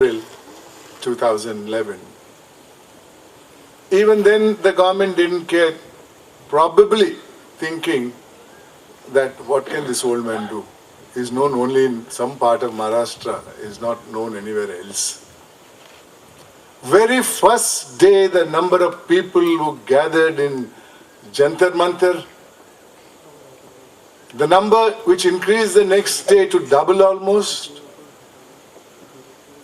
April 2011. Even then, the government didn't care, probably thinking that what can this old man do? He's known only in some part of Maharashtra, is not known anywhere else. Very first day, the number of people who gathered in Jantar Mantar, the number which increased the next day to double almost,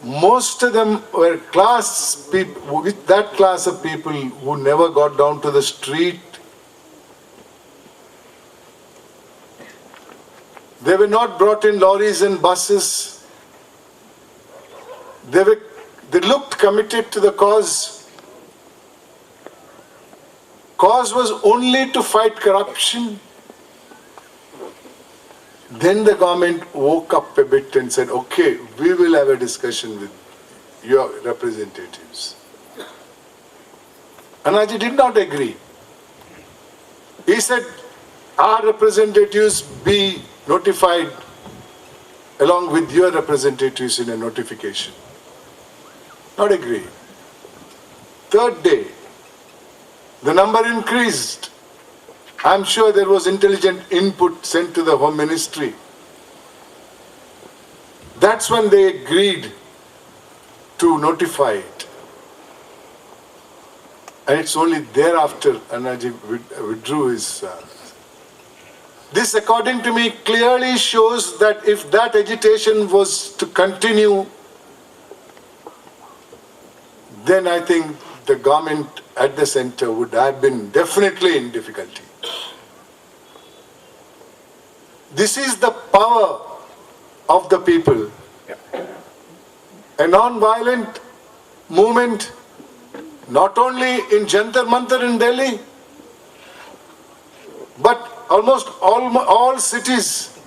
most of them were class people, with that class of people who never got down to the street. They were not brought in lorries and buses. They looked committed to the cause. Cause was only to fight corruption. Then the government woke up a bit and said, okay, we will have a discussion with your representatives. Annaji did not agree. He said, our representatives be notified along with your representatives in a notification. Not agree. Third day, the number increased. I'm sure there was intelligent input sent to the Home Ministry. That's when they agreed to notify it. And it's only thereafter Annaji withdrew his... This, according to me, clearly shows that if that agitation was to continue, then I think the government at the center would have been definitely in difficulty. This is the power of the people. A non-violent movement, not only in Jantar Mantar in Delhi, but almost all cities,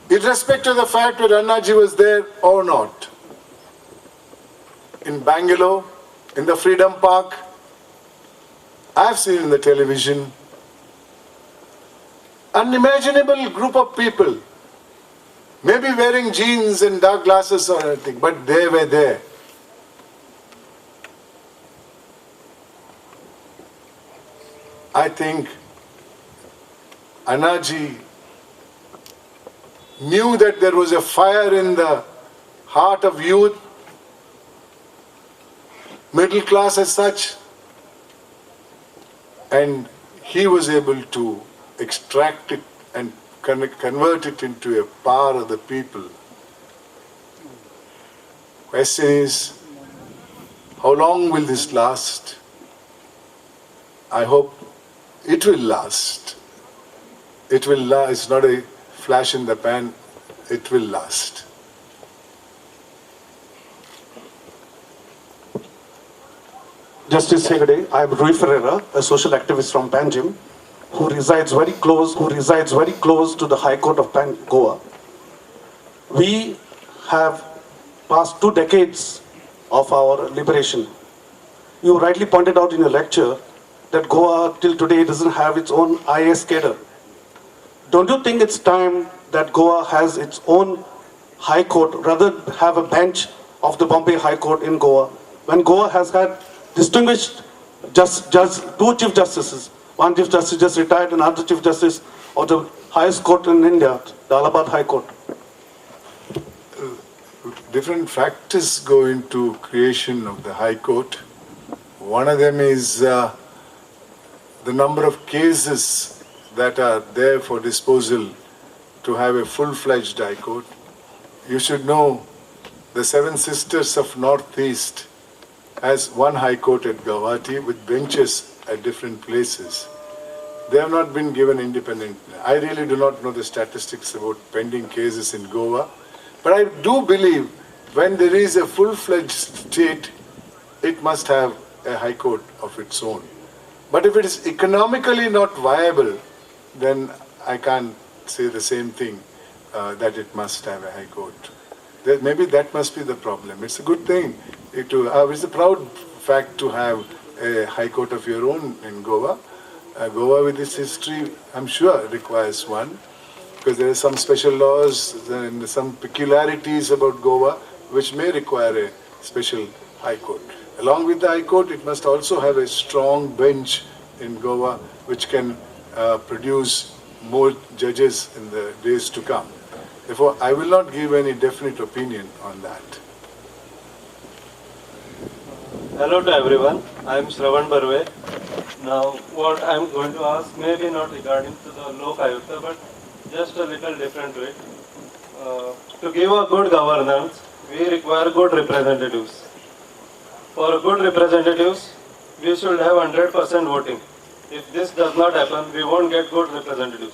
irrespective of the fact that Annaji was there or not. In Bangalore, in the Freedom Park, I've seen in the television, unimaginable group of people, maybe wearing jeans and dark glasses or anything, but they were there. I think Annaji knew that there was a fire in the heart of youth, middle class as such, and he was able to extract it and convert it into a power of the people. Question is, how long will this last? I hope it will last. It will last. It's not a flash in the pan. It will last. Justice Hegde, I am Rui Ferreira, a social activist from Panjim, who resides very close to the High Court of Goa. We have passed 2 decades of our liberation. You rightly pointed out in your lecture that Goa till today doesn't have its own IAS cadre. Don't you think it's time that Goa has its own High Court, rather have a bench of the Bombay High Court in Goa, when Goa has had distinguished 2 Chief Justices, one Chief Justice just retired, and another Chief Justice of the highest court in India, the Allahabad High Court? Different factors go into creation of the High Court. One of them is the number of cases that are there for disposal to have a full-fledged High Court. You should know the 7 Sisters of Northeast has one High Court at Guwahati with benches at different places. They have not been given independent. I really do not know the statistics about pending cases in Goa, but I do believe when there is a full-fledged state, it must have a High Court of its own. But if it is economically not viable, then I can't say the same thing, that it must have a High Court. Maybe that must be the problem. It's a good thing. It's a proud fact to have a High Court of your own in Goa. Goa with its history, I'm sure, requires one, because there are some special laws and some peculiarities about Goa which may require a special High Court. Along with the High Court, it must also have a strong bench in Goa which can produce more judges in the days to come. Therefore, I will not give any definite opinion on that. Hello to everyone. I am Shravan Barve. Now, what I am going to ask may be not regarding to the Lokayukta, but just a little different way. To give a good governance, we require good representatives. For good representatives, we should have 100% voting. If this does not happen, we won't get good representatives.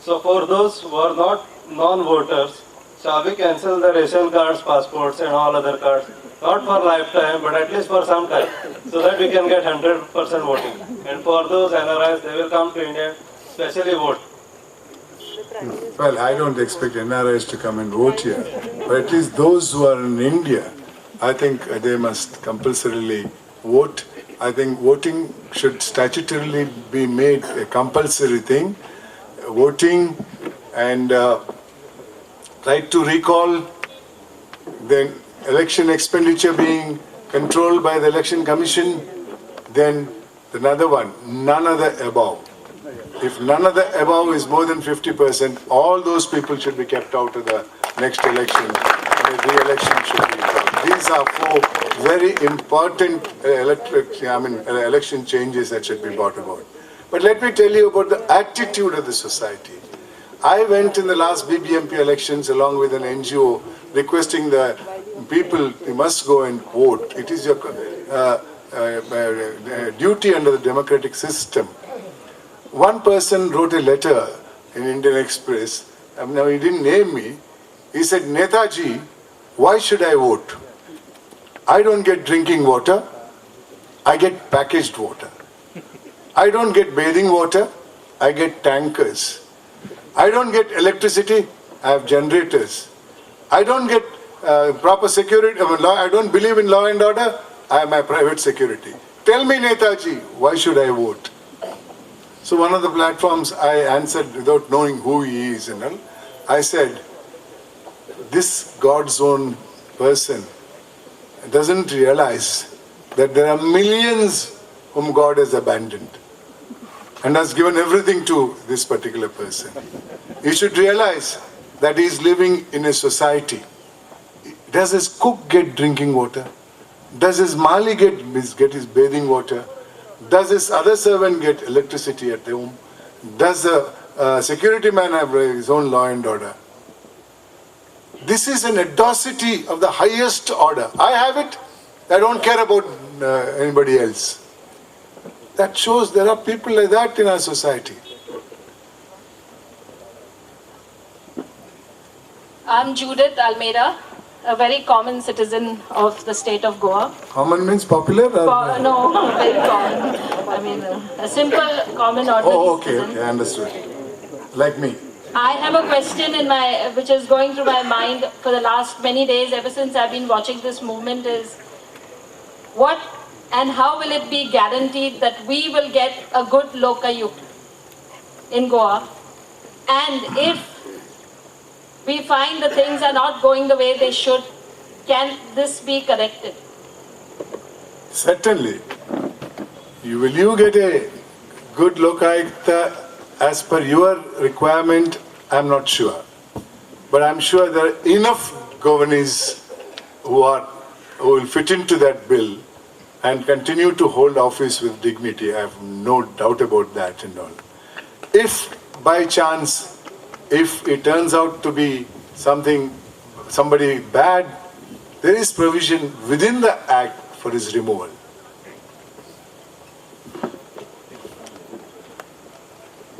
So for those who are not non-voters, shall we cancel the ration cards, passports and all other cards? Not for lifetime, but at least for some time, so that we can get 100% voting. And for those NRIs, they will come to India, specially vote. Well, I don't expect NRIs to come and vote here, but at least those who are in India, I think they must compulsorily vote. I think voting should statutorily be made a compulsory thing. Voting and right to recall, then election expenditure being controlled by the Election Commission, then another one, none of the above. If none of the above is more than 50%, all those people should be kept out of the next election, and the re-election should be done. These are four very important election changes that should be brought about. But let me tell you about the attitude of the society. I went in the last BBMP elections along with an NGO requesting the people, you must go and vote. It is your duty under the democratic system. One person wrote a letter in Indian Express, now he didn't name me, he said, Netaji, why should I vote? I don't get drinking water, I get packaged water. I don't get bathing water, I get tankers. I don't get electricity, I have generators. I don't get proper security, I don't believe in law and order, I have my private security. Tell me, Netaji, why should I vote? So one of the platforms I answered without knowing who he is and all. I said, this God's own person doesn't realize that there are millions whom God has abandoned and has given everything to this particular person. He should realize that he is living in a society. Does his cook get drinking water? Does his Mali get his bathing water? Does his other servant get electricity at home? Does the security man have his own law and order? This is an atrocity of the highest order. I have it. I don't care about anybody else. That shows there are people like that in our society. I'm Judith Almeida, a very common citizen of the state of Goa. Common means popular? No, very common. I mean, a simple, common, ordinary citizen. Okay, understood. Like me. I have a question which is going through my mind for the last many days, ever since I've been watching this movement, is what and how will it be guaranteed that we will get a good Lokayukta in Goa? And if we find the things are not going the way they should, can this be corrected? Certainly. Will you get a good Lokayukta as per your requirement? I'm not sure. But I'm sure there are enough Goanis who will fit into that bill and continue to hold office with dignity. I have no doubt about that and all. If by chance, if it turns out to be somebody bad, there is provision within the act for his removal.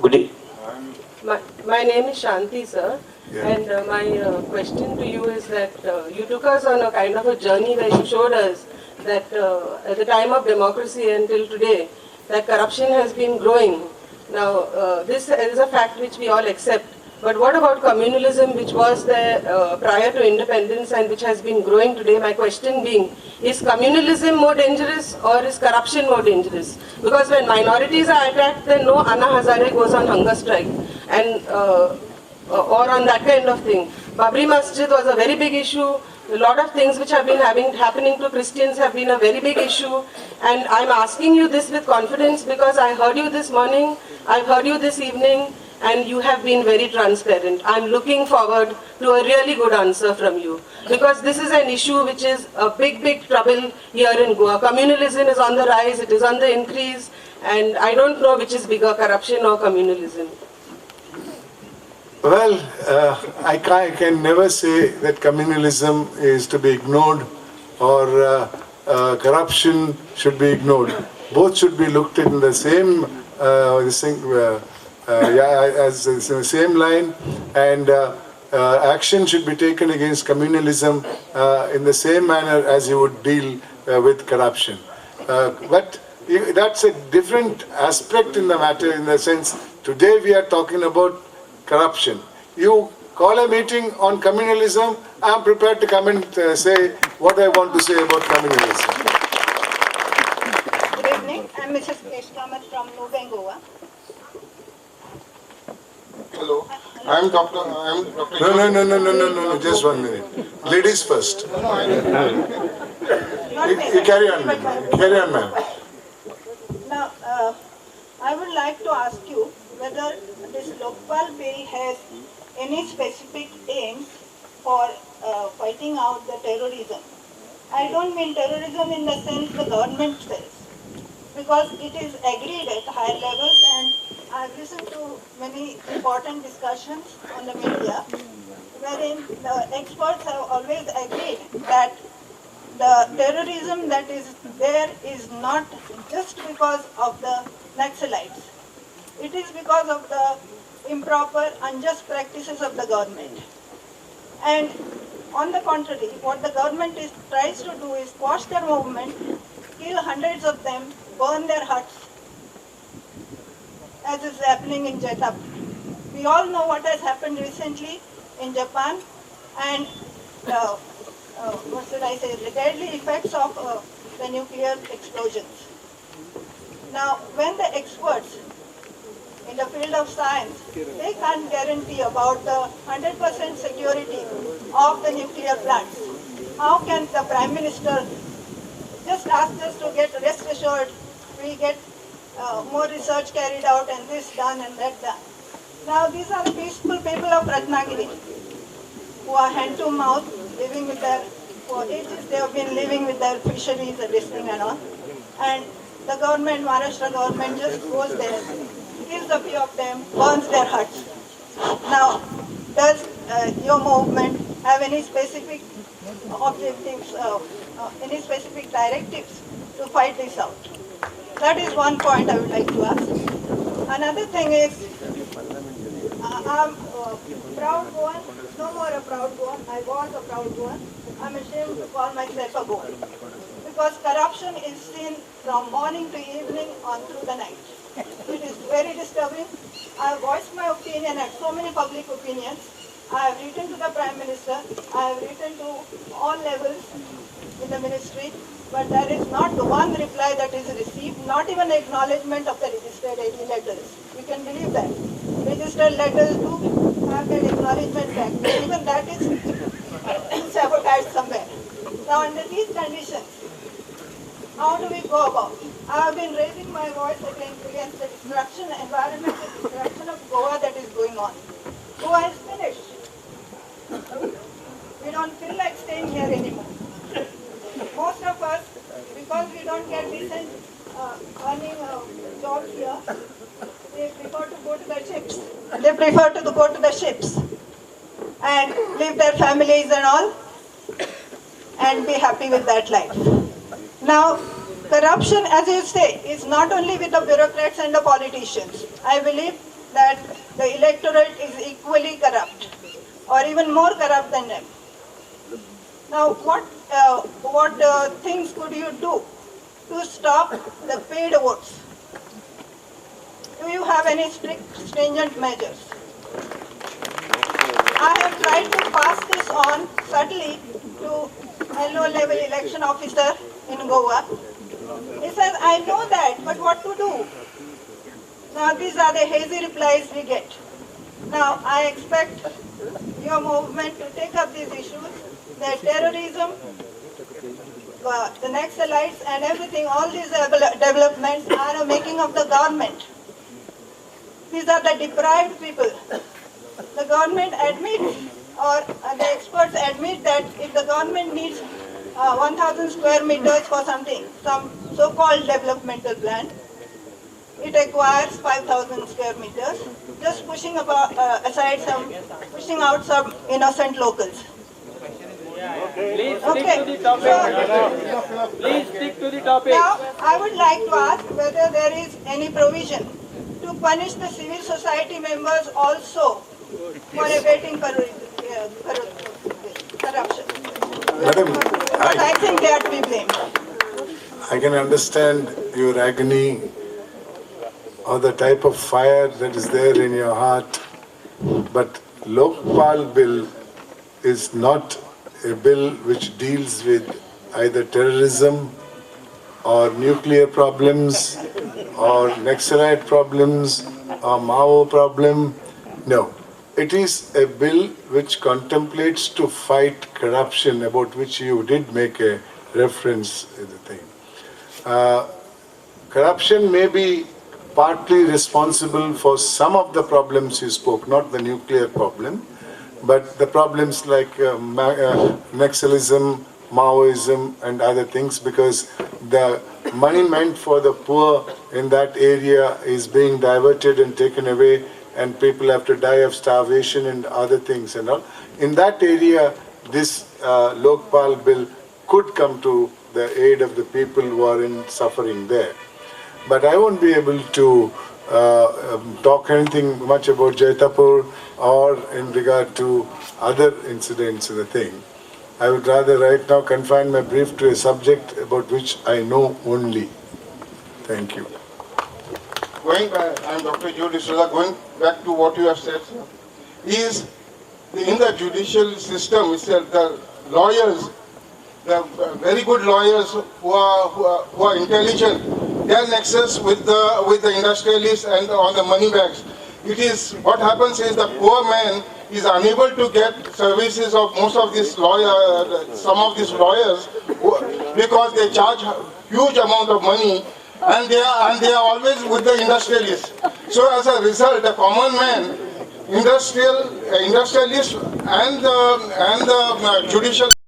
Good day. My name is Shanti, sir. Yeah. And my question to you is that you took us on a kind of a journey where you showed us that at the time of democracy until today, that corruption has been growing. Now, this is a fact which we all accept. But what about communalism, which was there prior to independence and which has been growing today? My question being, is communalism more dangerous or is corruption more dangerous? Because when minorities are attacked, then no Anna Hazare goes on hunger strike and or on that kind of thing. Babri Masjid was a very big issue. A lot of things which have been happening to Christians have been a very big issue, and I'm asking you this with confidence because I heard you this morning, I've heard you this evening, and you have been very transparent. I'm looking forward to a really good answer from you because this is an issue which is a big trouble here in Goa. Communalism is on the rise, it is on the increase, and I don't know which is bigger, corruption or communalism. Well, I can never say that communalism is to be ignored or corruption should be ignored. Both should be looked at in the same as in the same line, and action should be taken against communalism in the same manner as you would deal with corruption. But that's a different aspect in the matter, in the sense today we are talking about corruption. You call a meeting on communalism, I am prepared to come and say what I want to say about communalism. Good evening, I am Mrs. Keshkamat from Nubeng, Goa. Hello, I am Dr. No, just 1 minute. Ladies first. You carry on, ma'am. Now, I would like to ask you whether this Lokpal bill has any specific aims for fighting out the terrorism. I don't mean terrorism in the sense the government says, because it is agreed at higher levels, and I've listened to many important discussions on the media wherein the experts have always agreed that the terrorism that is there is not just because of the Naxalites. It is because of the improper, unjust practices of the government. And on the contrary, what the government tries to do is quash their movement, kill hundreds of them, burn their huts, as is happening in Jetap. We all know what has happened recently in Japan, and the deadly effects of the nuclear explosions. Now, when the experts in the field of science, they can't guarantee about the 100% security of the nuclear plants, how can the Prime Minister just ask us to get rest assured, we get more research carried out and this done and that done. Now these are the peaceful people of Ratnagiri who are hand to mouth, living with their, for ages they have been living with their fisheries and this thing and all. And the government, Maharashtra government just goes there, kills a few of them, burns their huts. Now, does your movement have any specific objectives, any specific directives to fight this out? That is one point I would like to ask. Another thing is, I'm a proud Goan, no more a proud Goan, I was a proud Goan. I'm ashamed to call myself a Goan. Because corruption is seen from morning to evening on through the night. It is very disturbing. I have voiced my opinion at so many public opinions. I have written to the Prime Minister, I have written to all levels in the ministry, but there is not one reply that is received, not even acknowledgement of the registered AD letters. You can believe that. Registered letters do have that acknowledgement back, but even that is sabotaged somewhere. Now under these conditions, how do we go about? I have been raising my voice against the destruction, environmental destruction of Goa that is going on. Goa is finished. We don't feel like staying here anymore. Most of us, because we don't get decent earning jobs here, they prefer to go to the ships. They prefer to go to the ships and leave their families and all and be happy with that life. Now, corruption, as you say, is not only with the bureaucrats and the politicians. I believe that the electorate is equally corrupt or even more corrupt than them. Now, what things could you do to stop the paid votes? Do you have any strict, stringent measures? I have tried to pass this on subtly to a low-level election officer in Goa. He says, I know that, but what to do? Now, these are the hazy replies we get. Now, I expect your movement to take up these issues that terrorism, the Naxalites and everything, all these developments are a making of the government. These are the deprived people. The government admits, or the experts admit, that if the government needs 1,000 square meters for something, some so-called developmental plan, it acquires 5,000 square meters, just pushing aside pushing out some innocent locals. Please stick to the topic. Please stick to the topic. Now, I would like to ask whether there is any provision to punish the civil society members also for abating corruption. Madam, Because I think they are to be blamed. I can understand your agony or the type of fire that is there in your heart, but Lokpal bill is not a bill which deals with either terrorism or nuclear problems or Naxalite problems or Mao problem. No. It is a bill which contemplates to fight corruption, about which you did make a reference in the thing. Corruption may be partly responsible for some of the problems you spoke, not the nuclear problem, but the problems like Naxalism, Maoism and other things, because the money meant for the poor in that area is being diverted and taken away, and people have to die of starvation and other things and all. In that area, this Lokpal bill could come to the aid of the people who are in suffering there. But I won't be able to talk anything much about Jaitapur or in regard to other incidents in the thing. I would rather right now confine my brief to a subject about which I know only. Thank you. Going back, I'm Dr. Joe D'Souza. Going back to what you have said, sir, is in the judicial system itself, the lawyers, the very good lawyers who are intelligent, their nexus with the industrialists and on the money bags. It is what happens is the poor man is unable to get services of most of these lawyers, some of these lawyers, because they charge huge amount of money, and they are always with the industrialists. So as a result, the common man, industrialist, and the judicial